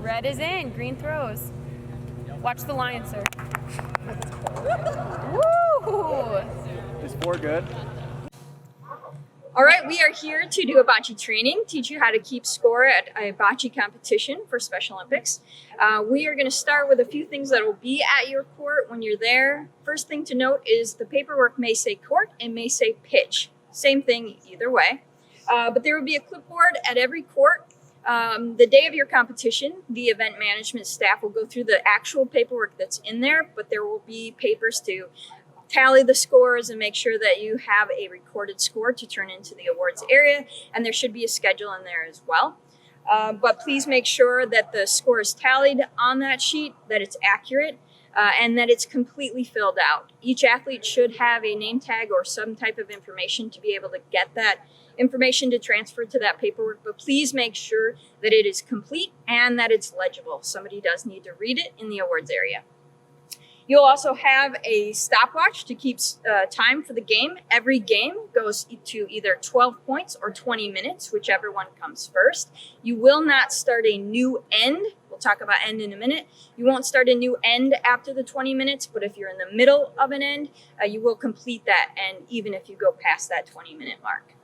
Red is in, green throws. Watch the line, sir. Woo! Is 4 good? All right, we are here to do a bocce training, teach you how to keep score at a bocce competition for Special Olympics. We are going to start with a few things that will be at your court when you're there. First thing to note is the paperwork may say court and may say pitch. Same thing either way. But there will be a clipboard at every court. The day of your competition, the event management staff will go through the actual paperwork that's in there, but there will be papers to tally the scores and make sure that you have a recorded score to turn into the awards area, and there should be a schedule in there as well. But please make sure that the score is tallied on that sheet, that it's accurate, and that it's completely filled out. Each athlete should have a name tag or some type of information to be able to get that information to transfer to that paperwork, but please make sure that it is complete and that it's legible. Somebody does need to read it in the awards area. You'll also have a stopwatch to keep time for the game. Every game goes to either 12 points or 20 minutes, whichever one comes first. You will not start a new end. We'll talk about end in a minute. You won't start a new end after the 20 minutes, but if you're in the middle of an end, you will complete that end even if you go past that 20-minute mark.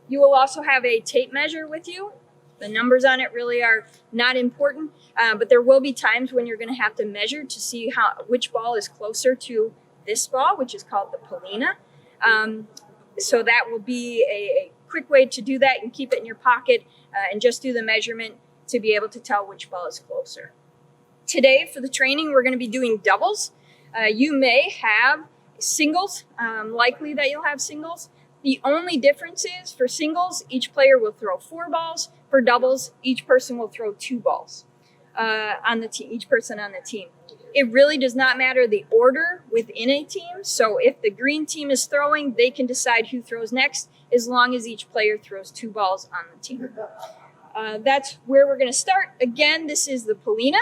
You will also have a tape measure with you. The numbers on it really are not important, but there will be times when you're going to have to measure to see which ball is closer to this ball, which is called the Polina. So that will be a quick way to do that and keep it in your pocket and just do the measurement to be able to tell which ball is closer. Today for the training, we're going to be doing doubles. You may have singles, likely that you'll have singles. The only difference is for singles, each player will throw 4 balls. For doubles, each person will throw 2 balls on the team, each person on the team. It really does not matter the order within a team. So if the green team is throwing, they can decide who throws next as long as each player throws 2 balls on the team. That's where we're going to start. Again, this is the Polina.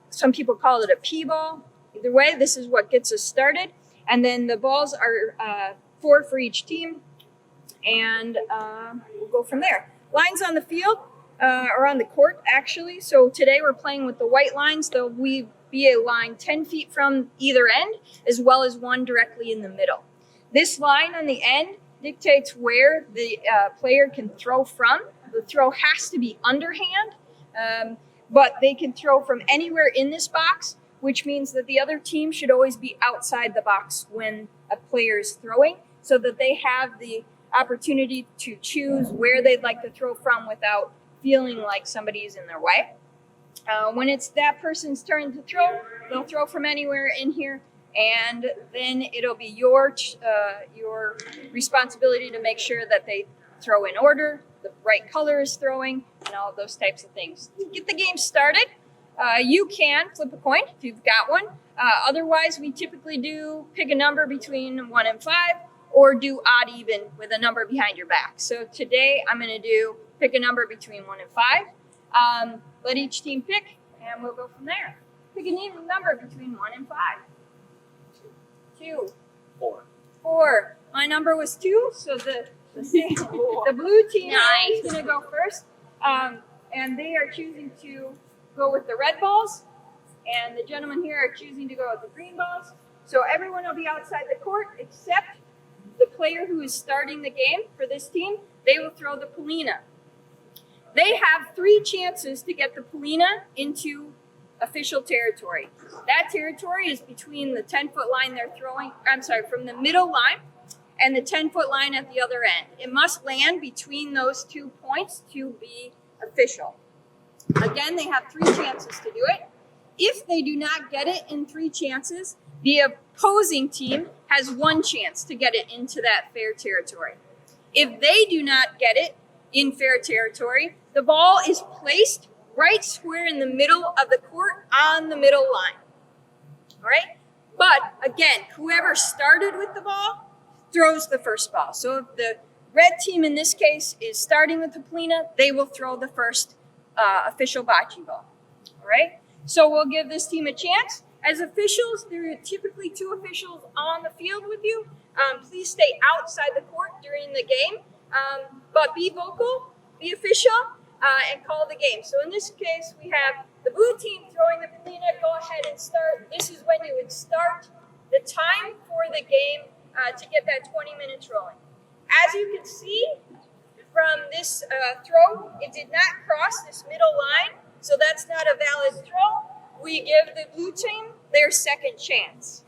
Some people call it a P ball. Either way, this is what gets us started. And then the balls are 4 for each team. And we'll go from there. Lines on the field, or on the court, actually. So today we're playing with the white lines. There'll be a line 10 feet from either end, as well as one directly in the middle. This line on the end dictates where the player can throw from. The throw has to be underhand, but they can throw from anywhere in this box, which means that the other team should always be outside the box when a player is throwing, so that they have the opportunity to choose where they'd like to throw from without feeling like somebody's in their way. When it's that person's turn to throw, they'll throw from anywhere in here, and then it'll be your responsibility to make sure that they throw in order, the right color is throwing, and all of those types of things. To get the game started, you can flip a coin if you've got one. Otherwise, we typically do pick a number between 1 and 5, or do odd even with a number behind your back. So today I'm going to do pick a number between 1 and 5. Let each team pick, and we'll go from there. Pick an even number between 1 and 5. 2. 4. 4. My number was 2, so the blue team is going to go first. And they are choosing to go with the red balls, and the gentlemen here are choosing to go with the green balls. So everyone will be outside the court except the player who is starting the game for this team. They will throw the Polina. They have 3 chances to get the Polina into official territory. That territory is between the 10-foot line they're throwing, from the middle line and the 10-foot line at the other end. It must land between those 2 points to be official. Again, they have 3 chances to do it. If they do not get it in 3 chances, the opposing team has 1 chance to get it into that fair territory. If they do not get it in fair territory, the ball is placed right square in the middle of the court on the middle line. All right? But again, whoever started with the ball throws the first ball. So if the red team in this case is starting with the Polina, they will throw the first official bocce ball. All right? So we'll give this team a chance. As officials, there are typically 2 officials on the field with you. Please stay outside the court during the game, but be vocal, be official, and call the game. So in this case, we have the blue team throwing the polina. Go ahead and start. This is when you would start the time for the game to get that 20 minutes rolling. As you can see from this throw, it did not cross this middle line, so that's not a valid throw. We give the blue team their second chance.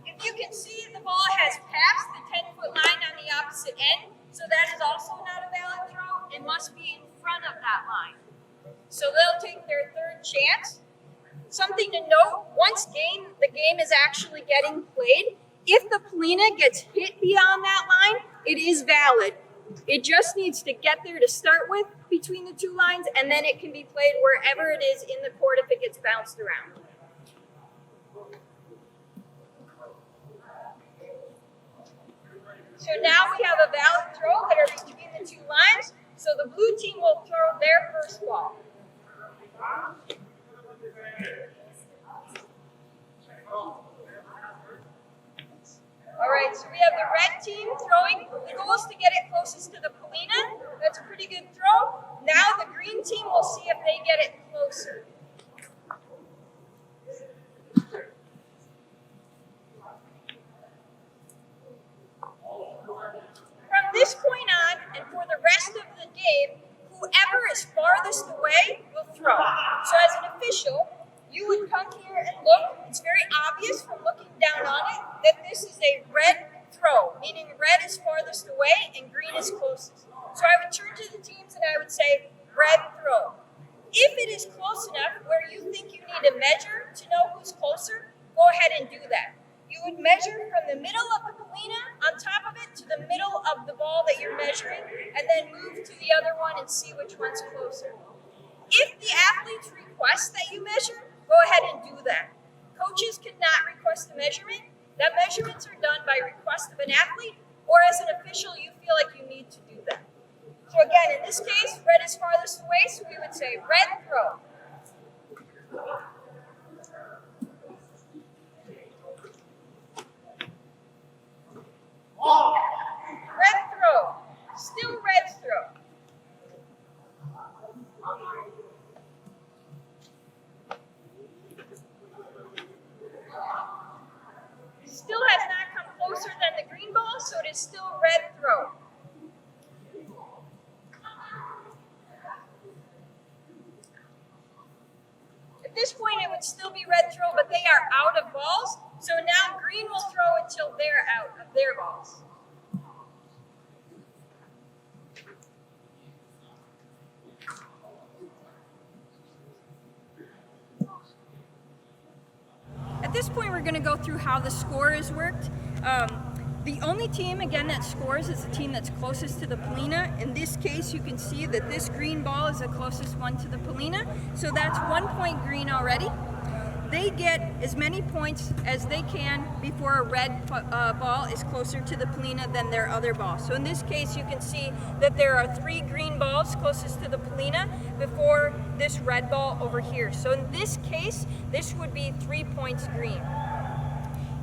If you can see, the ball has passed the 10-foot line on the opposite end, so that is also not a valid throw. It must be in front of that line. So they'll take their third chance. Something to note, once the game is actually getting played, if the polina gets hit beyond that line, it is valid. It just needs to get there to start with between the two lines, and then it can be played wherever it is in the court if it gets bounced around. So now we have a valid throw that are between the two lines, so the blue team will throw their first ball. All right, so we have the red team throwing. The goal is to get it closest to the polina. That's a pretty good throw. Now the green team will see if they get it closer. From this point on, and for the rest of the game, whoever is farthest away will throw. So as an official, you would come here and look. It's very obvious from looking down on it that this is a red throw, meaning red is farthest away and green is closest. So I would turn to the teams and I would say, red throw. If it is close enough where you think you need to measure to know who's closer, go ahead and do that. You would measure from the middle of the polina on top of it to the middle of the ball that you're measuring, and then move to the other one and see which one's closer. If the athletes request that you measure, go ahead and do that. Coaches cannot request a measurement. The measurements are done by request of an athlete, or as an official, you feel like you need to do that. So again, in this case, red is farthest away, so we would say red throw. Red throw. Still red throw. Still has not come closer than the green ball, so it is still red throw. At this point, it would still be red throw, but they are out of balls, so now green will throw until they're out of their balls. At this point, we're going to go through how the score is worked. The only team, again, that scores is the team that's closest to the polina. In this case, you can see that this green ball is the closest one to the polina, so that's 1 point green already. They get as many points as they can before a red ball is closer to the polina than their other ball. So in this case, you can see that there are 3 green balls closest to the polina before this red ball over here. So in this case, this would be 3 points green.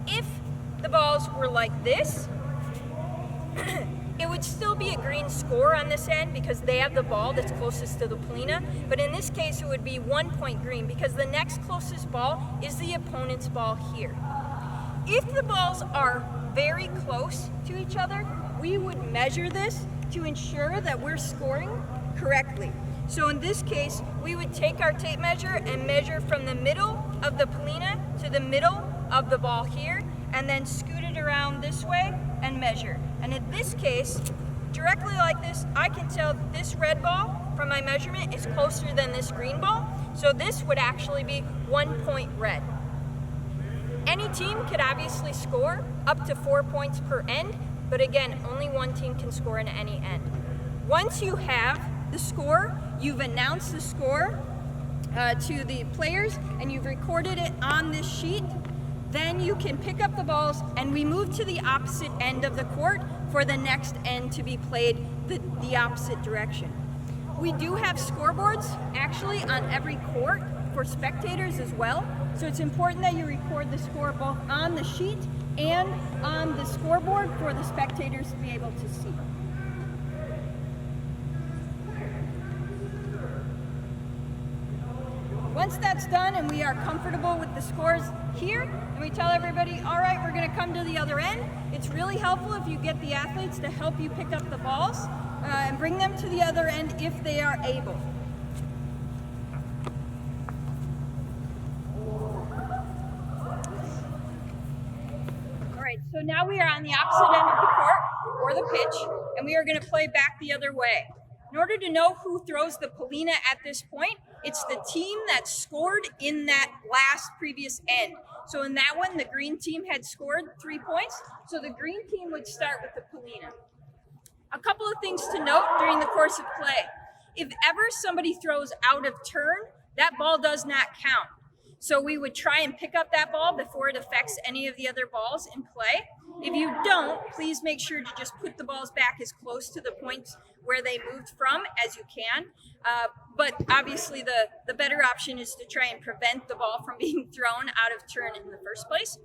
If the balls were like this, it would still be a green score on this end because they have the ball that's closest to the polina, but in this case it would be 1 point green because the next closest ball is the opponent's ball here. If the balls are very close to each other, we would measure this to ensure that we're scoring correctly. So in this case, we would take our tape measure and measure from the middle of the polina to the middle of the ball here, and then scoot it around this way and measure. And in this case, directly like this, I can tell that this red ball from my measurement is closer than this green ball, so this would actually be 1 point red. Any team could obviously score up to 4 points per end, but again, only one team can score in any end. Once you have the score, you've announced the score to the players and you've recorded it on this sheet, then you can pick up the balls and we move to the opposite end of the court for the next end to be played the opposite direction. We do have scoreboards actually on every court for spectators as well. So it's important that you record the score both on the sheet and on the scoreboard for the spectators to be able to see. Once that's done and we are comfortable with the scores here, and we tell everybody, all right, we're going to come to the other end. It's really helpful if you get the athletes to help you pick up the balls and bring them to the other end if they are able. All right, so now we are on the opposite end of the court, or the pitch, and we are going to play back the other way. In order to know who throws the Polina at this point, it's the team that scored in that last previous end. So in that one, the green team had scored 3 points, so the green team would start with the Polina. A couple of things to note during the course of play. If ever somebody throws out of turn, that ball does not count. So we would try and pick up that ball before it affects any of the other balls in play. If you don't, please make sure to just put the balls back as close to the points where they moved from as you can. But obviously the better option is to try and prevent the ball from being thrown out of turn in the first place.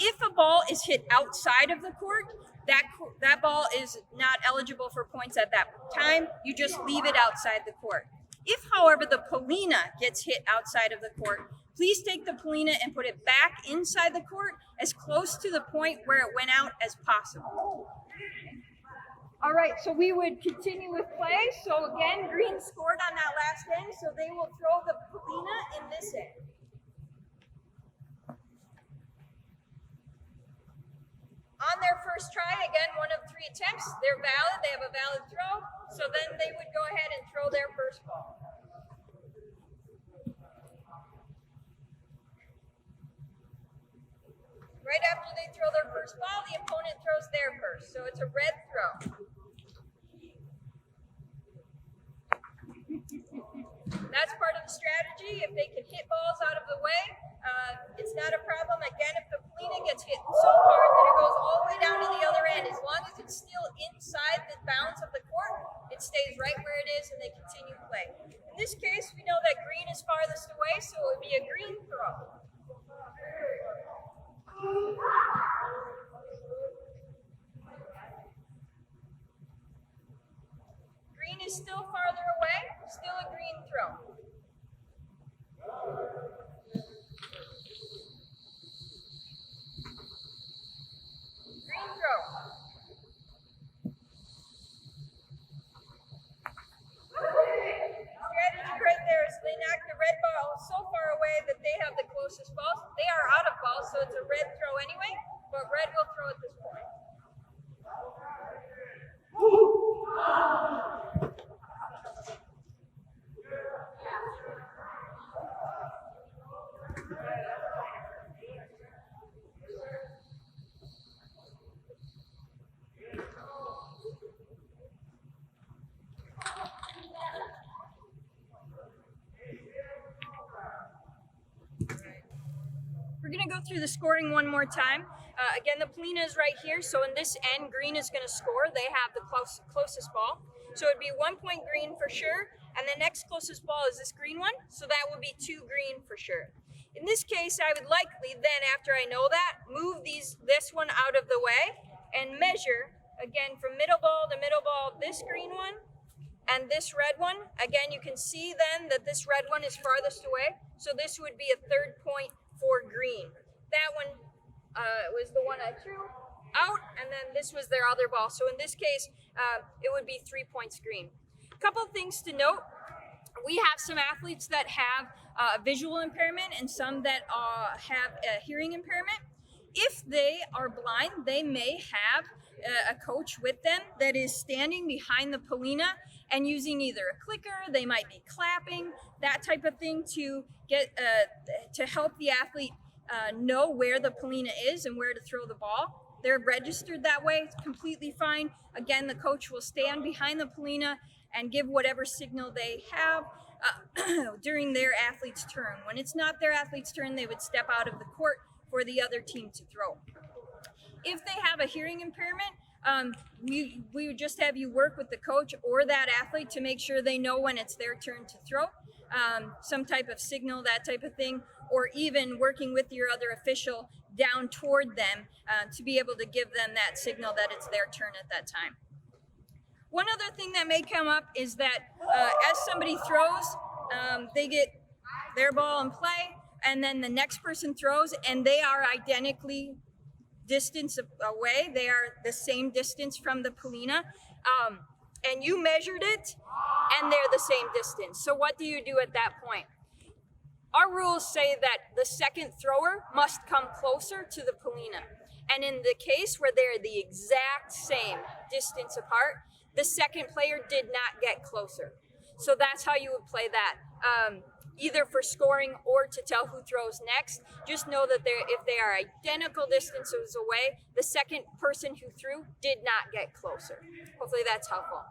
If a ball is hit outside of the court, that ball is not eligible for points at that time. You just leave it outside the court. If, however, the Polina gets hit outside of the court, please take the Polina and put it back inside the court as close to the point where it went out as possible. All right, so we would continue with play. So again, green scored on that last end, so they will throw the Polina in this end. On their first try, again, 1 of 3 attempts, they're valid, they have a valid throw, so then they would go ahead and throw their first ball. Right after they throw their first ball, the opponent throws their first, so it's a red throw. That's part of the strategy. If they can hit balls out of the way, it's not a problem. Again, if the Polina gets hit so hard that it goes all the way down to the other end, as long as it's still inside the bounds of the court, it stays right where it is and they continue play. In this case, we know that green is farthest away, so it would be a green throw. Green is still farther away, still a green throw. Green throw. Strategy right there is they knock the red ball so far away that they have the closest balls. They are out of balls, so it's a red throw anyway, but red will throw at this point. We're going to go through the scoring one more time. Again, the Polina is right here, so in this end, green is going to score. They have the closest ball. So it would be 1 point green for sure, and the next closest ball is this green one, so that would be 2 green for sure. In this case, I would likely then, after I know that, move this one out of the way and measure, again, from middle ball to middle ball, this green one and this red one. Again, you can see then that this red one is farthest away, so this would be a 3rd point for green. That one was the one I threw out, and then this was their other ball. So in this case, it would be 3 points green. A couple things to note. We have some athletes that have visual impairment and some that have a hearing impairment. If they are blind, they may have a coach with them that is standing behind the Polina and using either a clicker, they might be clapping, that type of thing to get to help the athlete know where the Polina is and where to throw the ball. They're registered that way, it's completely fine. Again, the coach will stand behind the Polina and give whatever signal they have during their athlete's turn. When it's not their athlete's turn, they would step out of the court for the other team to throw. If they have a hearing impairment, we would just have you work with the coach or that athlete to make sure they know when it's their turn to throw. some type of signal, that type of thing, or even working with your other official down toward them to be able to give them that signal that it's their turn at that time. One other thing that may come up is that as somebody throws, they get their ball in play, and then the next person throws, and they are identically distance away. They are the same distance from the Polina, and you measured it, and they're the same distance. So what do you do at that point? Our rules say that the second thrower must come closer to the Polina. And in the case where they're the exact same distance apart, the second player did not get closer. So that's how you would play that, either for scoring or to tell who throws next. Just know that if they are identical distances away, the second person who threw did not get closer. Hopefully that's helpful.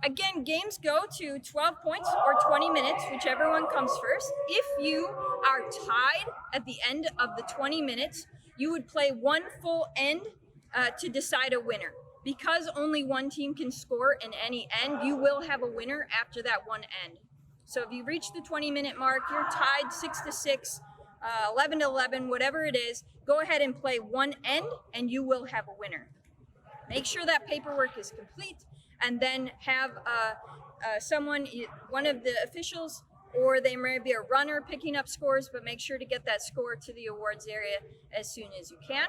Again, games go to 12 points or 20 minutes, whichever one comes first. If you are tied at the end of the 20 minutes, you would play one full end to decide a winner. Because only one team can score in any end, you will have a winner after that one end. So if you reach the 20-minute mark, you're tied 6-6, 11-11, whatever it is, go ahead and play one end and you will have a winner. Make sure that paperwork is complete, and then have someone, one of the officials, or they may be a runner picking up scores, but make sure to get that score to the awards area as soon as you can.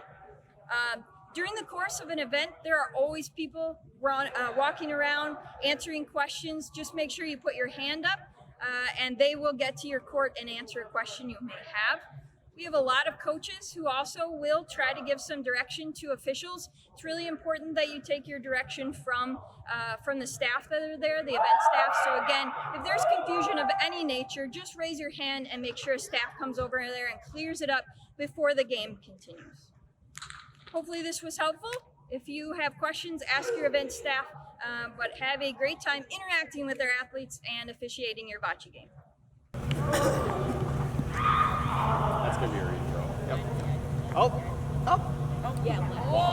During the course of an event, there are always people walking around answering questions. Just make sure you put your hand up and they will get to your court and answer a question you may have. We have a lot of coaches who also will try to give some direction to officials. It's really important that you take your direction from the staff that are there, the event staff. So again, if there's confusion of any nature, just raise your hand and make sure staff comes over there and clears it up before the game continues. Hopefully this was helpful. If you have questions, ask your event staff, but have a great time interacting with our athletes and officiating your bocce game. That's going to be your intro. Yep. Oh. Yeah.